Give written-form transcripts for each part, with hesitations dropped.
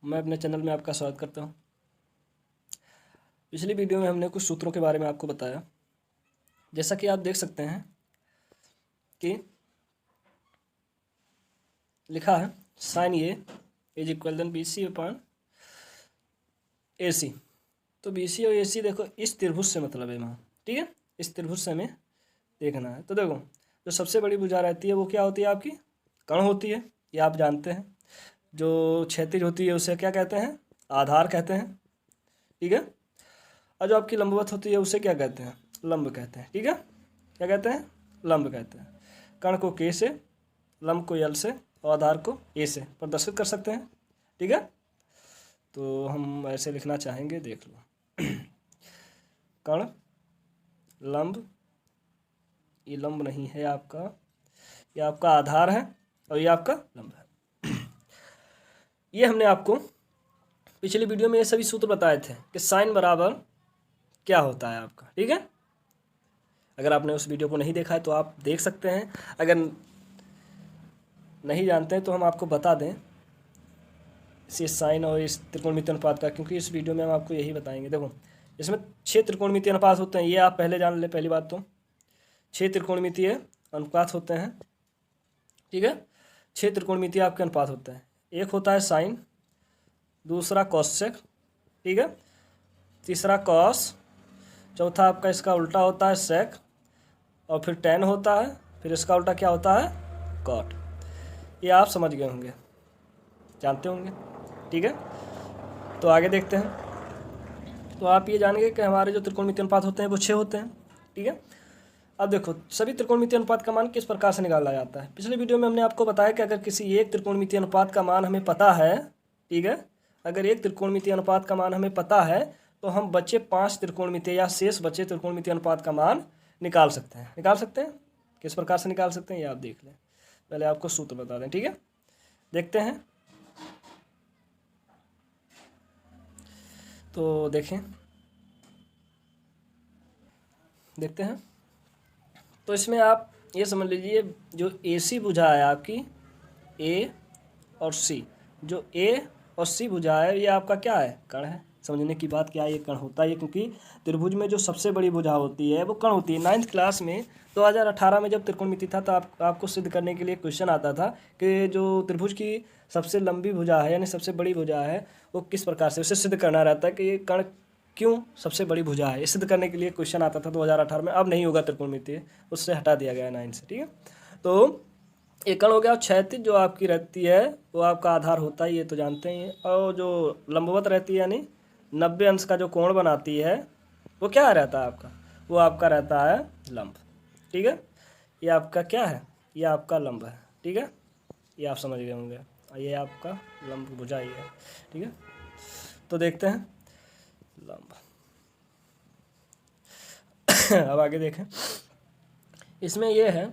मैं अपने चैनल में आपका स्वागत करता हूं। पिछली वीडियो में हमने कुछ सूत्रों के बारे में आपको बताया। जैसा कि आप देख सकते हैं कि लिखा है sine A is equal then B C upon A C. तो बी सी और ए सी देखो इस त्रिभुज से मतलब है वहाँ, ठीक है। इस त्रिभुज से हमें देखना है। तो देखो जो सबसे बड़ी भुजा रहती है वो क्या होती है, आपकी कर्ण होती है, ये आप जानते हैं। जो क्षैतिज होती है उसे क्या कहते हैं, आधार कहते हैं, ठीक है। और जो आपकी लंबवत होती है उसे क्या कहते हैं, लंब कहते हैं, ठीक है। क्या कहते हैं, लंब कहते हैं। कर्ण को के से, लंब को यल से और आधार को ए से प्रदर्शित कर सकते हैं, ठीक है। तो हम ऐसे लिखना चाहेंगे, देख लो कर्ण लंब, ये लंब नहीं है आपका, ये आपका आधार है और ये आपका लंब है। ये हमने आपको पिछली वीडियो में ये सभी सूत्र बताए थे कि साइन बराबर क्या होता है आपका, ठीक है। अगर आपने उस वीडियो को नहीं देखा है तो आप देख सकते हैं। अगर नहीं जानते हैं तो हम आपको बता दें इसी साइन और इस त्रिकोणमितीय अनुपात का, क्योंकि इस वीडियो में हम आपको यही बताएंगे। देखो इसमें 6 त्रिकोणमितीय अनुपात होते हैं, ये आप पहले जान लें। पहली बात तो 6 त्रिकोणमितीय अनुपात होते हैं, ठीक है। 6 त्रिकोणमितीय आपके अनुपात होते हैं। एक होता है साइन, दूसरा कॉसेक, ठीक है, तीसरा कॉस, चौथा आपका इसका उल्टा होता है सेक, और फिर टेन होता है, फिर इसका उल्टा क्या होता है, कॉट। ये आप समझ गए होंगे, जानते होंगे, ठीक है। तो आगे देखते हैं। तो आप ये जानेंगे कि हमारे जो त्रिकोणमितीय अनुपात होते हैं वो 6 होते हैं, ठीक है। अब देखो सभी त्रिकोणमितीय अनुपात का मान किस प्रकार से निकाला जाता है। पिछले वीडियो में हमने आपको बताया कि अगर किसी एक त्रिकोणमितीय अनुपात का मान हमें पता है, ठीक है, अगर एक त्रिकोणमितीय अनुपात का मान हमें पता है तो हम बचे 5 त्रिकोणमितीय या शेष बचे त्रिकोणमितीय अनुपात का मान निकाल सकते हैं। निकाल सकते हैं, किस प्रकार से निकाल सकते हैं ये आप देख लें। पहले आपको सूत्र बता दें, ठीक है। देखते हैं, तो देखें, देखते हैं। तो इसमें आप ये समझ लीजिए जो ए सी भुजा है आपकी, ए और सी, जो ए और सी भुजा है ये आपका क्या है, कर्ण है। समझने की बात क्या है, ये कर्ण होता है, क्योंकि त्रिभुज में जो सबसे बड़ी भुजा होती है वो कर्ण होती है। 9th क्लास में 2018 में जब त्रिकोणमिति था तो आपको सिद्ध करने के लिए क्वेश्चन आता था कि जो त्रिभुज की सबसे लंबी भुजा है यानी सबसे बड़ी भुजा है वो किस प्रकार से, उसे सिद्ध करना रहता है कि ये कर्ण क्यों सबसे बड़ी भुजा है। ये सिद्ध करने के लिए क्वेश्चन आता था 2018 में। अब नहीं होगा त्रिकोणमितीय, उससे हटा दिया गया है 9 से, ठीक है। तो एक कर्ण हो गया। क्षैतिज जो आपकी रहती है वो आपका आधार होता है, ये तो जानते हैं। और जो लंबवत रहती है यानी 90 अंश का जो कोण बनाती है वो क्या रहता है आपका, वो आपका रहता है लंब, ठीक है। ये आपका क्या है, ये आपका लंब है, ठीक है। ये आप समझ गए होंगे, ये आपका लंब भुजा ही है, ठीक है। तो देखते हैं लंब। अब आगे देखें, इसमें ये है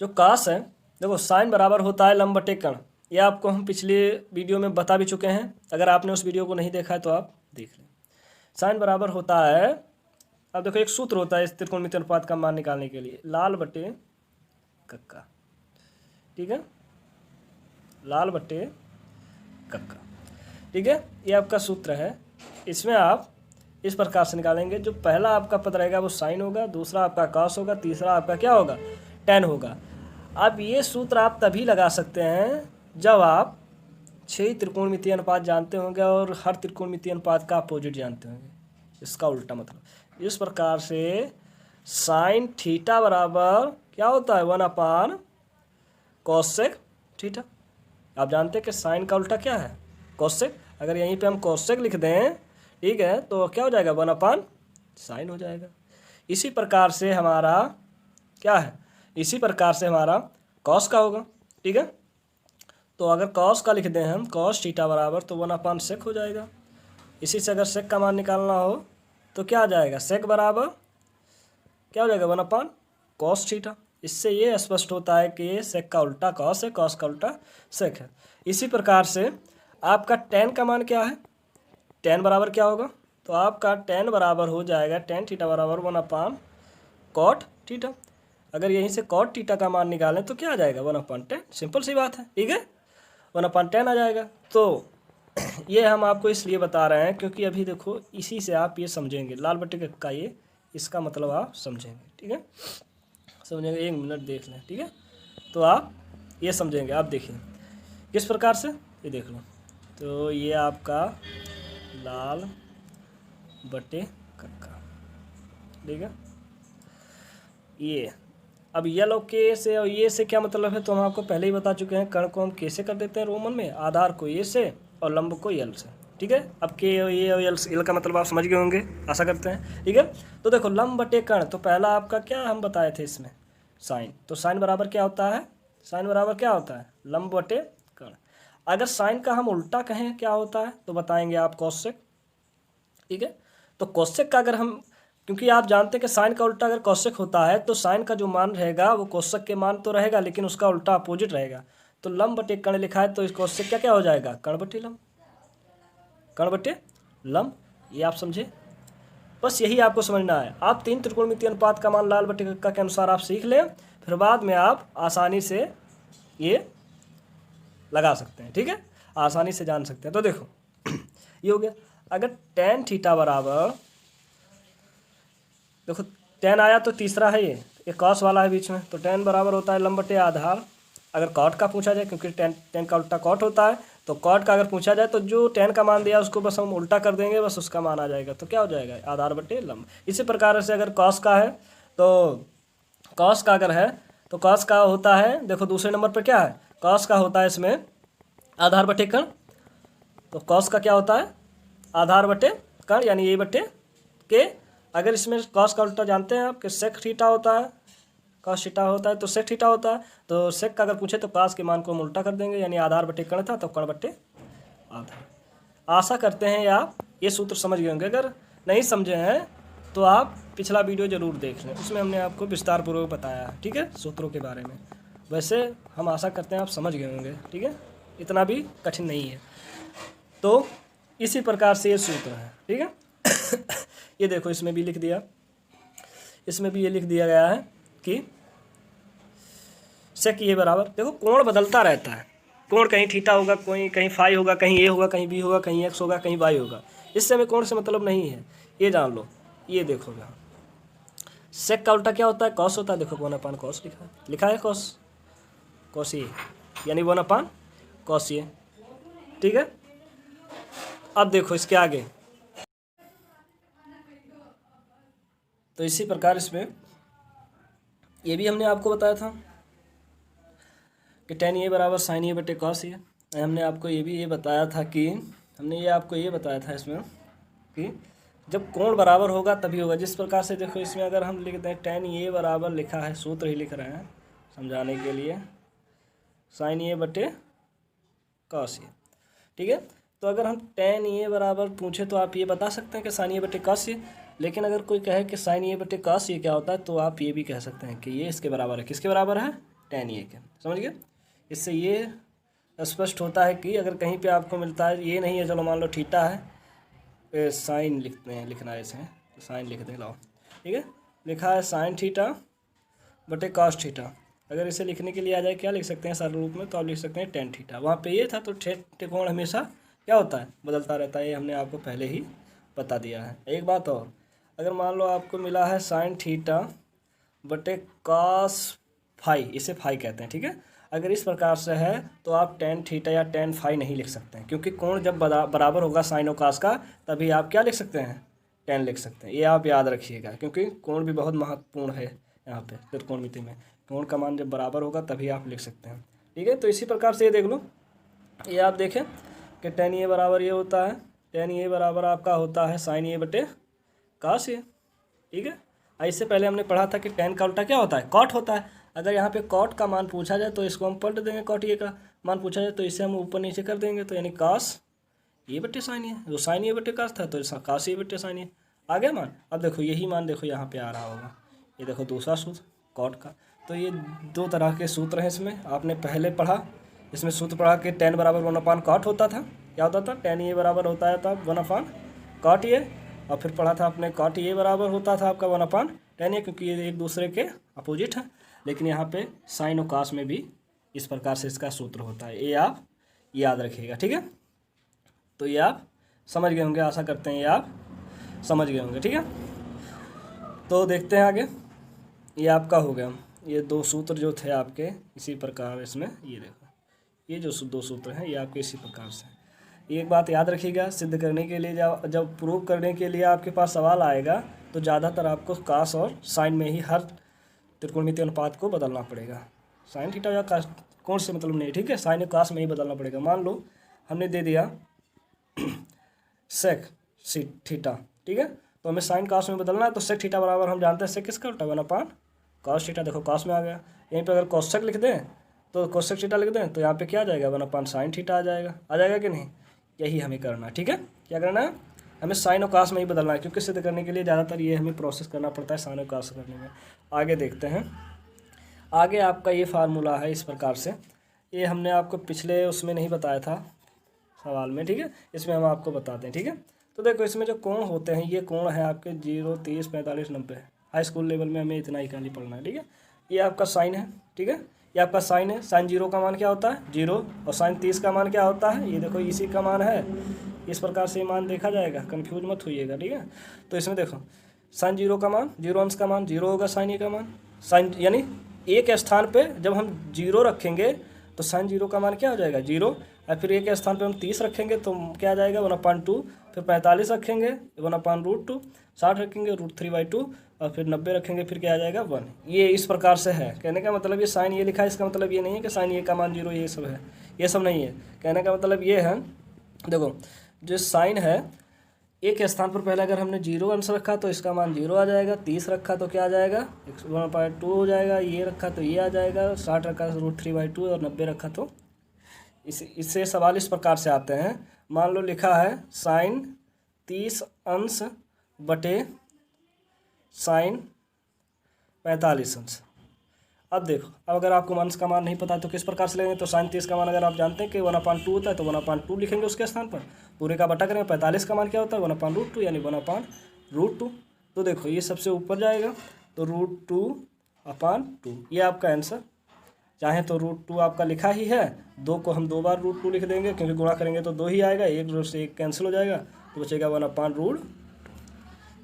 जो कास है। देखो साइन बराबर होता है लंब बटे कर्ण, ये आपको हम पिछले वीडियो में बता भी चुके हैं। अगर आपने उस वीडियो को नहीं देखा है तो आप देख लें। साइन बराबर होता है, अब देखो एक सूत्र होता है इस त्रिकोणमितीय अनुपात का मान निकालने के लिए, लाल बटे कक्का, ठीक है, लाल बटे कक्का, ठीक है। ये आपका सूत्र है। इसमें आप इस प्रकार से निकालेंगे, जो पहला आपका पद रहेगा वो साइन होगा, दूसरा आपका कॉस होगा, तीसरा आपका क्या होगा, टेन होगा। अब ये सूत्र आप तभी लगा सकते हैं जब आप 6 त्रिकोणमितीय अनुपात जानते होंगे और हर त्रिकोणमितीय अनुपात का अपोजिट जानते होंगे, इसका उल्टा मतलब। इस प्रकार से साइन थीटा बराबर क्या होता है, 1 कोसेक थीटा। आप जानते हैं कि साइन का उल्टा क्या है, कोसेक। अगर यहीं पे हम कोसेक लिख दें, ठीक है, तो क्या हो जाएगा, 1 साइन हो जाएगा। इसी प्रकार से हमारा क्या है, इसी प्रकार से हमारा कॉस का होगा, ठीक है। तो अगर कॉस का लिख दें हम, कॉस थीटा बराबर तो 1 सेक हो जाएगा। इसी से अगर सेक का मान निकालना हो तो क्या आ जाएगा, सेक बराबर क्या हो जाएगा, 1 कॉस थीटा। इससे ये स्पष्ट होता है कि सेक का उल्टा कॉस है, कॉस का उल्टा सेक है। इसी प्रकार से आपका टेन का मान क्या है, टेन बराबर क्या होगा, तो आपका टेन बराबर हो जाएगा, टेन थीटा बराबर 1 कॉट थीटा। अगर यहीं से कॉट थीटा का मान निकालें तो क्या आ जाएगा, 1/10। सिंपल सी बात है, ठीक है, 1/10 आ जाएगा। तो ये हम आपको इसलिए बता रहे हैं क्योंकि अभी देखो इसी से आप ये समझेंगे, लाल बटे का इक्का, ये इसका मतलब आप समझेंगे, ठीक है, समझेंगे। 1 मिनट देख लें, ठीक है, तो आप ये समझेंगे। आप देखिए किस प्रकार से, ये देख लो। तो ये आपका लाल बटे कक्का, ठीक है। ये अब येलो के से और ये से क्या मतलब है, तो हम आपको पहले ही बता चुके हैं। कर्ण को हम कैसे कर देते हैं रोमन में, आधार को ए से और लंब को एल से, ठीक है। अब के ये और एल का मतलब आप समझ गए होंगे, आशा करते हैं, ठीक है। तो देखो लंब बटे कर्ण, तो पहला आपका क्या हम बताए थे इसमें, साइन। तो साइन बराबर क्या होता है, साइन बराबर क्या होता है, लंब बटे कर्ण। अगर साइन का हम उल्टा कहें क्या होता है, तो बताएंगे आप कोसेक, ठीक है। तो कोसेक का अगर हम, क्योंकि आप जानते हैं कि साइन का उल्टा अगर कोसेक होता है तो साइन का जो मान रहेगा वो कोसेक के मान तो रहेगा, लेकिन उसका उल्टा अपोजिट रहेगा। तो लंब बटे कर्ण लिखा है तो इस कोसेक क्या क्या हो जाएगा, कर्ण बटे लंब, कर्ण बटे लंब। ये आप समझे, बस यही आपको समझना है। आप 3 त्रिकोणमितीय अनुपात का मान लाल बटे कक्का के अनुसार आप सीख लें, फिर बाद में आप आसानी से ये लगा सकते हैं, ठीक है, आसानी से जान सकते हैं। तो देखो ये हो गया। अगर tan थीटा बराबर, देखो tan आया तो तीसरा है, ये कॉस वाला है बीच में, तो tan बराबर होता है लंब बटे आधार। अगर कॉट का पूछा जाए, क्योंकि tan का उल्टा कॉट होता है, तो कॉट का अगर पूछा जाए तो जो tan का मान दिया उसको बस हम उल्टा कर देंगे, बस उसका मान आ जाएगा। तो क्या हो जाएगा, आधार बटे लंब। इसी प्रकार से अगर कॉस का है तो कॉस का अगर है तो कॉस का होता है, देखो दूसरे नंबर पर क्या है, कॉस का होता है इसमें आधार बटे कर्ण। तो कॉस का क्या होता है, आधार बटे कर्ण, यानी ए बटे के। अगर इसमें कॉस का उल्टा जानते हैं आप कि सेक थीटा होता है, कॉस थीटा होता है तो सेक थीटा होता है। तो सेक का अगर पूछे तो कॉस के मान को हम उल्टा कर देंगे, यानी आधार बटे कर्ण था तो कर्ण बटे आधार। आशा करते हैं आप ये सूत्र समझ गए होंगे। अगर नहीं समझे हैं तो आप पिछला वीडियो ज़रूर देख लें, उसमें हमने आपको विस्तार पूर्वक बताया है, ठीक है, सूत्रों के बारे में। वैसे हम आशा करते हैं आप समझ गए होंगे, ठीक है, इतना भी कठिन नहीं है। तो इसी प्रकार से ये सूत्र है, ठीक है। ये देखो इसमें भी लिख दिया, इसमें भी ये लिख दिया गया है कि सेक ये बराबर, देखो कोण बदलता रहता है, कोण कहीं थीटा होगा, कोई कहीं फाई होगा, कहीं ए होगा, कहीं बी होगा, कहीं एक्स होगा, कहीं वाई होगा। इससे हमें कोण से मतलब नहीं है, ये जान लो। ये देखो यहाँ सेक का उल्टा क्या होता है, कॉस होता है। देखो 1/cos लिखा है कॉस, कॉस ये, यानी 1/cos ये, ठीक है। अब देखो इसके आगे, तो इसी प्रकार इसमें ये भी हमने आपको बताया था कि tan ए बराबर sin ए बटे cos ए। हमने आपको ये भी ये बताया था कि हमने ये आपको ये बताया था इसमें कि जब कोण बराबर होगा तभी होगा। जिस प्रकार से देखो इसमें अगर हम लिख दें tan ए बराबर, लिखा है, सूत्र ही लिख रहे हैं समझाने के लिए, sin ए बटे cos ए, ठीक है। तो अगर हम tan ए बराबर पूछे तो आप ये बता सकते हैं कि sin ए बटे cos ए। लेकिन अगर कोई कहे कि sin ए बटे cos ए क्या होता है, तो आप ये भी कह सकते हैं कि ये इसके बराबर है, किसके बराबर है, tan ए के। समझ गए। इससे ये स्पष्ट होता है कि अगर कहीं पे आपको मिलता है, ये नहीं है, चलो मान लो थीटा है, साइन लिखते हैं, लिखना है इसे, तो साइन लिख दें, लाओ, ठीक है, लिखा है साइन थीटा बटे कॉस थीटा। अगर इसे लिखने के लिए आ जाए क्या लिख सकते हैं सरल रूप में, तो आप लिख सकते हैं टेन थीटा। वहाँ पे ये था, तो त्रिकोण हमेशा क्या होता है, बदलता रहता है, ये हमने आपको पहले ही बता दिया है। एक बात और, अगर मान लो आपको मिला है साइन थीटा बटे कॉस फाई, इसे फाई कहते हैं, ठीक है। अगर इस प्रकार से है तो आप टेन थीटा या टेन फाई नहीं लिख सकते हैं, क्योंकि कोण जब बराबर होगा साइन और कॉस का, तभी आप क्या लिख सकते हैं, टेन लिख सकते हैं। ये आप याद रखिएगा, क्योंकि कोण भी बहुत महत्वपूर्ण है यहाँ पे त्रिकोणमिति में। कोण का मान जब बराबर होगा तभी आप लिख सकते हैं, ठीक है। तो इसी प्रकार से ये देख लो, ये आप देखें कि टेन ए बराबर ये होता है, टेन ए बराबर आपका होता है साइन ए बटे कॉस ए, ठीक है। इससे पहले हमने पढ़ा था कि टेन का उल्टा क्या होता है, कॉट होता है। अगर यहाँ पे कॉट का मान पूछा जाए तो इसको हम पलट देंगे, कॉट ए का मान पूछा जाए तो इसे हम ऊपर नीचे कर देंगे, तो यानी कॉस ए बटे साइन ए, जो साइन ए बटे कॉस था तो कॉस ए बटे साइन ए आ गया मान। अब देखो यही मान देखो यहाँ पे आ रहा होगा, ये देखो दूसरा सूत्र कॉट का। तो ये दो तरह के सूत्र हैं इसमें, आपने पहले पढ़ा, इसमें सूत्र पढ़ा कि टेन बराबर 1/cot होता था, क्या होता था, टेन ए बराबर होता था 1/cot ए, और फिर पढ़ा था आपने cot ए बराबर होता था आपका 1/tan ए, क्योंकि ये एक दूसरे के अपोजिट हैं। लेकिन यहाँ पे साइन और कॉस में भी इस प्रकार से इसका सूत्र होता है, ये आप याद रखिएगा, ठीक है। तो ये आप समझ गए होंगे, आशा करते हैं ये आप समझ गए होंगे। ठीक है, तो देखते हैं आगे। ये आपका हो गया, ये दो सूत्र जो थे आपके इसी प्रकार इसमें, ये देखो ये जो दो सूत्र हैं ये आपके इसी प्रकार से। एक बात याद रखिएगा, सिद्ध करने के लिए जब प्रूव करने के लिए आपके पास सवाल आएगा तो ज़्यादातर आपको कास और साइन में ही हर त्रिकोणमितीय अनुपात को बदलना पड़ेगा। साइन थीटा या कास कोण से मतलब नहीं, ठीक है, साइन और कास में ही बदलना पड़ेगा। मान लो हमने दे दिया सेक थीटा, ठीक है, तो हमें साइन कास में बदलना है, तो सेक थीटा बराबर हम जानते हैं सेक किसका उल्टा 1/, कॉस थीटा। देखो कॉस में आ गया, यहीं पे अगर कोसेक लिख दें तो कोसेक थीटा लिख दें तो यहाँ पे क्या आ जाएगा 1/, साइन थीटा आ जाएगा कि नहीं। यही हमें करना है, ठीक है, क्या करना है, हमें साइन और कास में ही बदलना है, क्योंकि सिद्ध करने के लिए ज़्यादातर ये हमें प्रोसेस करना पड़ता है साइन और कास करने में। आगे देखते हैं, आगे आपका ये फार्मूला है इस प्रकार से, ये हमने आपको पिछले उसमें नहीं बताया था सवाल में, ठीक है, इसमें हम आपको बताते हैं। ठीक है, तो देखो इसमें जो कोण होते हैं ये कोण है आपके 0, 30, 45, 90। हाई स्कूल लेवल में हमें इतना ही खाली पढ़ना है। ठीक है, ये आपका साइन है, ठीक है, ये आपका साइन है। साइन 0 का मान क्या होता है 0, और साइन 30 का मान क्या होता है, ये देखो इसी का मान है। इस प्रकार से मान देखा जाएगा, कन्फ्यूज मत होइएगा। ठीक है, तो इसमें देखो साइन 0 का मान 0 अंश का मान 0 होगा, साइन ए का मान साइन, यानी एक स्थान पे जब हम 0 रखेंगे तो साइन 0 का मान क्या हो जाएगा 0, और फिर एक स्थान पे हम 30 रखेंगे तो क्या आ जाएगा 1/2, फिर 45 रखेंगे 1/√2, 60 रखेंगे √3/2, और फिर 90 रखेंगे फिर क्या आ जाएगा 1। ये इस प्रकार से है। कहने का मतलब ये साइन ये लिखा है, इसका मतलब ये नहीं है कि साइन ए का मान 0 ये सब है, ये सब नहीं है। कहने का मतलब ये है, देखो जो साइन है एक स्थान पर पहले अगर हमने 0 अंश रखा तो इसका मान 0 आ जाएगा, 30 रखा तो क्या आ जाएगा 1/2 हो जाएगा, ये रखा तो ये आ जाएगा, 60 रखा तो √3/2, और 90 रखा तो इससे सवाल इस प्रकार से आते हैं। मान लो लिखा है साइन 30 अंश बटे साइन 45 अंश। अब देखो, अब अगर आपको अंश का मान नहीं पता तो किस प्रकार से लेंगे, तो साइन 30 का मान अगर आप जानते हैं कि 1/2 होता है तो 1/2 लिखेंगे उसके स्थान पर, पूरे का बटा करेंगे। 45 का मान क्या होता है 1/√2, यानी 1/√2। तो देखो ये सबसे ऊपर जाएगा तो √2/2, ये आपका आंसर। चाहे तो √2 आपका लिखा ही है, 2 को हम 2 बार √2 लिख देंगे, क्योंकि गुणा करेंगे तो 2 ही आएगा, एक से एक कैंसिल हो जाएगा तो बचेगा 1/√।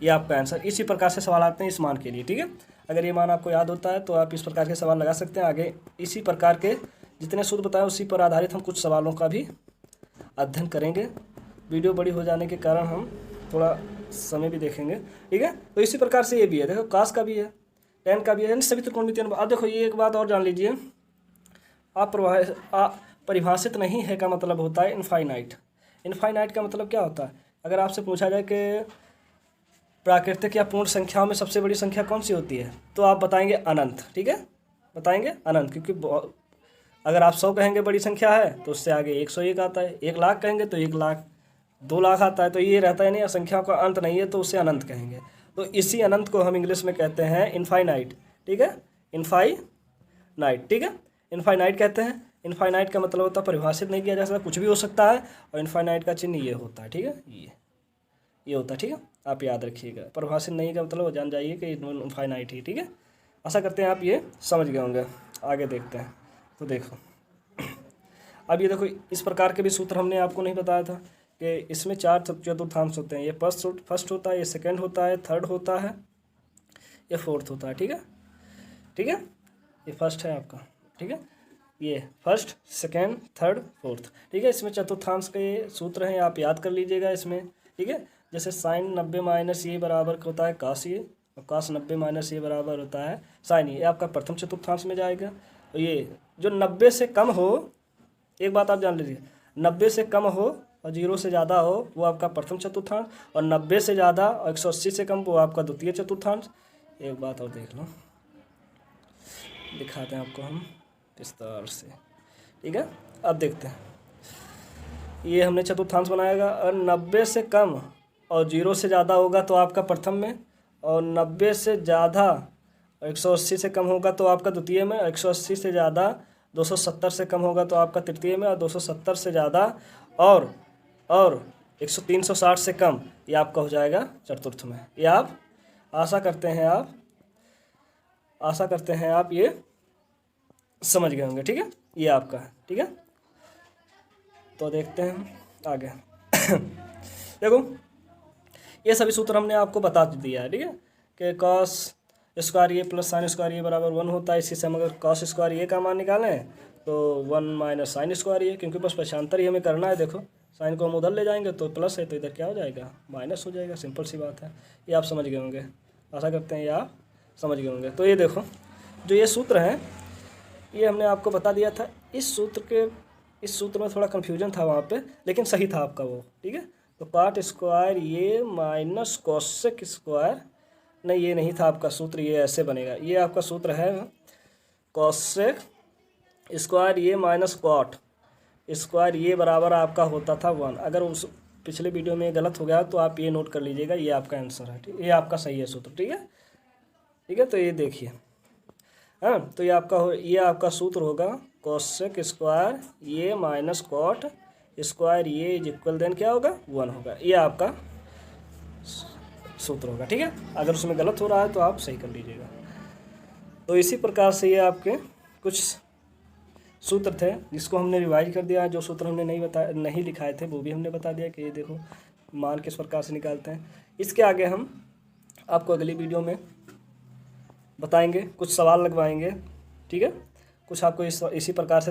ये आपका आंसर। इसी प्रकार से सवाल आते हैं इस मान के लिए। ठीक है, अगर ये मान आपको याद होता है तो आप इस प्रकार के सवाल लगा सकते हैं। आगे इसी प्रकार के जितने सूत्र बताए उसी पर आधारित हम कुछ सवालों का भी अध्ययन करेंगे। वीडियो बड़ी हो जाने के कारण हम थोड़ा समय भी देखेंगे। ठीक है, तो इसी प्रकार से ये भी है, देखो कास का भी है, टेन का भी है, यानी सभी त्रिकोणमितीय अनुपात। अब देखो ये एक बात और जान लीजिए, परिभाषित नहीं है का मतलब होता है इनफाइनाइट। इनफाइनाइट का मतलब क्या होता है, अगर आपसे पूछा जाए कि प्राकृतिक या पूर्ण संख्याओं में सबसे बड़ी संख्या कौन सी होती है, तो आप बताएंगे अनंत। ठीक है, बताएंगे अनंत, क्योंकि अगर आप 100 कहेंगे बड़ी संख्या है तो उससे आगे 101 आता है, 1 लाख कहेंगे तो 1 लाख, 2 लाख आता है, तो ये रहता है नहीं, संख्या का अंत नहीं है तो उसे अनंत कहेंगे। तो इसी अनंत को हम इंग्लिश में कहते हैं इनफाइनाइट। ठीक है, इनफाइनाइट। ठीक है, इनफाइनाइट कहते हैं। इनफाइनाइट का मतलब होता है परिभाषित नहीं किया जा सकता, कुछ भी हो सकता है, और इनफाइनाइट का चिन्ह ये होता है। ठीक है, ये होता है। ठीक है, आप याद रखिएगा, परिभाषित नहीं का मतलब जान जाइए कि इनफाइनाइट ही। ठीक है, आशा करते हैं आप ये समझ गए होंगे। आगे देखते हैं, तो देखो अब ये देखो इस प्रकार के भी सूत्र हमने आपको नहीं बताया था कि इसमें 4 चतुर्थांश होते हैं। ये फर्स्ट होता है, ये सेकंड होता है, थर्ड होता है, ये फोर्थ होता है। ठीक है, ठीक है, ये फर्स्ट है आपका। ठीक है, ये फर्स्ट, सेकंड, थर्ड, फोर्थ। ठीक है, इसमें चतुर्थांश के सूत्र हैं, आप याद कर लीजिएगा इसमें। ठीक है, जैसे साइन 90 माइनस ये बराबर होता है कास ये, और कास 90 माइनस ये बराबर होता है साइन ये आपका प्रथम चतुर्थांश में जाएगा। और ये जो 90 से कम हो, एक बात आप जान लीजिए, 90 से कम हो और 0 से ज़्यादा हो वो आपका प्रथम चतुर्थांश, और 90 से ज़्यादा और 180 से कम वो आपका द्वितीय चतुर्थांश। एक बात और देख लो, दिखाते हैं आपको हम विस्तार से। ठीक है, अब देखते हैं, ये हमने चतुर्थांश बनाएगा, और 90 से कम और 0 से ज़्यादा होगा तो आपका प्रथम में, और 90 से ज़्यादा 180 से कम होगा तो आपका द्वितीय में, 180 से ज़्यादा 270 से कम होगा तो आपका तृतीय में, और 270 से ज़्यादा और 360 से कम ये आपका हो जाएगा चतुर्थ में। ये आप आशा करते हैं आप ये समझ गए होंगे। ठीक है, ये आपका है। ठीक है, तो देखते हैं आगे। देखो ये सभी सूत्र हमने आपको बता दिया है, ठीक है, कि कॉस स्क्वायर ये प्लस साइन स्क्वायर ये बराबर 1 होता है। इसी से हम अगर कॉस स्क्वायर ये का मान निकालें तो 1 माइनस साइन स्क्वायर ये, क्योंकि बस पक्षांतर ही हमें करना है। देखो साइन को हम उधर ले जाएंगे तो प्लस है, तो इधर क्या हो जाएगा, माइनस हो जाएगा। सिंपल सी बात है, ये आप समझ गए होंगे, आशा करते हैं ये आप समझ गए होंगे। तो ये देखो जो ये सूत्र हैं ये हमने आपको बता दिया था। इस सूत्र में थोड़ा कन्फ्यूजन था वहाँ पे, लेकिन सही था आपका वो, ठीक है। तो कॉट स्क्वायर ये माइनस कोसेक स्क्वायर, नहीं ये नहीं था आपका सूत्र, ये ऐसे बनेगा। ये आपका सूत्र है कोसेक स्क्वायर ये माइनस कॉट स्क्वायर ये बराबर आपका होता था 1। अगर उस पिछले वीडियो में गलत हो गया तो आप ये नोट कर लीजिएगा, ये आपका आंसर है, ठीक, ये आपका सही है सूत्र, ठीक है, ठीक है। तो ये देखिए, हाँ, तो ये आपका सूत्र होगा कोसेक स्क्वायर ये माइनस कॉट स्क्वायर ये इज इक्वल देन क्या होगा 1 होगा। ये आपका सूत्र होगा, ठीक है। अगर उसमें गलत हो रहा है तो आप सही कर लीजिएगा। तो इसी प्रकार से ये आपके कुछ सूत्र थे जिसको हमने रिवाइज कर दिया है। जो सूत्र हमने नहीं लिखाए थे वो भी हमने बता दिया कि ये देखो मान किस प्रकार से निकालते हैं। इसके आगे हम आपको अगली वीडियो में बताएंगे, कुछ सवाल लगवाएंगे, ठीक है, कुछ आपको इसी प्रकार से